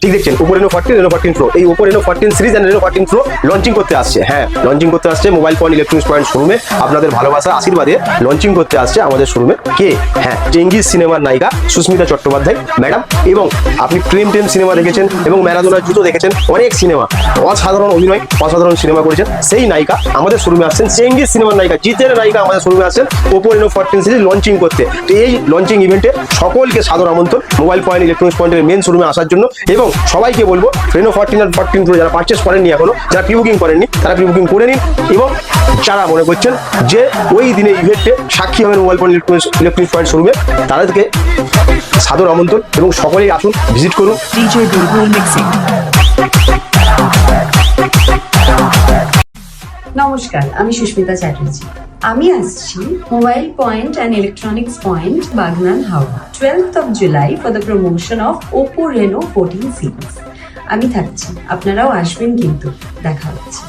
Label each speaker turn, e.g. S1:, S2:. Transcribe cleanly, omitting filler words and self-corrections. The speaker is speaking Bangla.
S1: ঠিক দেখছেন Oppo Reno 14, Reno 14 Pro, এই Oppo Reno 14 series and Reno 14 Pro launching করতে আসছে। হ্যাঁ, লঞ্চিং করতে আসছে মোবাইল পয়েন্ট ইলেকট্রনিক্স পয়েন্ট শোরুমে। আপনাদের ভালোবাসা আশীর্বাদে লঞ্চিং করতে আসছে আমাদের শোরুমে কে? হ্যাঁ, চেঙ্গিস সিনেমার নায়িকা সুস্মিতা চট্টোপাধ্যায় ম্যাডাম। এবং আপনি প্রেম সিনেমা দেখেছেন এবং ম্যারাডোনার জুতো দেখেছেন, অনেক সিনেমা, অসাধারণ অভিনয়, অসাধারণ সিনেমা করেছেন। সেই নায়িকা আমাদের শোরুমে আসছেন, চেঙ্গিস সিনেমার নায়িকা জিতের নায়িকা আমাদের শোরুমে আসছেন Oppo Reno 14 সিরিজ লঞ্চিং করতে। তো এই লঞ্চিং ইভেন্টে সকলকে সাদর আমন্ত্রণ মোবাইল পয়েন্ট ইলেকট্রনিক্স পয়েন্টের মেন শোরুমে আসার জন্য। এবং সবাইকে বলবো Reno 14 আর 14 Pro যারা পারচেস করেননি এখনো, যারা প্রি বুকিং করেননি তারা প্রি বুকিং করে নিন। এবং যারা মনে করছেন যে ওই দিনে ইভেন্টে সাক্ষী হবেন মোবাইল পয়েন্ট ইলেকট্রনিক্স পয়েন্ট শোরুমে, তাদেরকে সাদর আমন্ত্রণ এবং সকলেই আসুন, ভিজিট করুন।
S2: DJ Bulbul Mixing.
S3: নমস্কার, আমি সুস্মিতা চ্যাটার্জি। আমি আসছি mobile point and electronics point Bagnan Howrah 12th of July for the promotion of Oppo Reno 14 series. আমি থাকছি, আপনারাও আসবেন কিন্তু। দেখা হচ্ছে।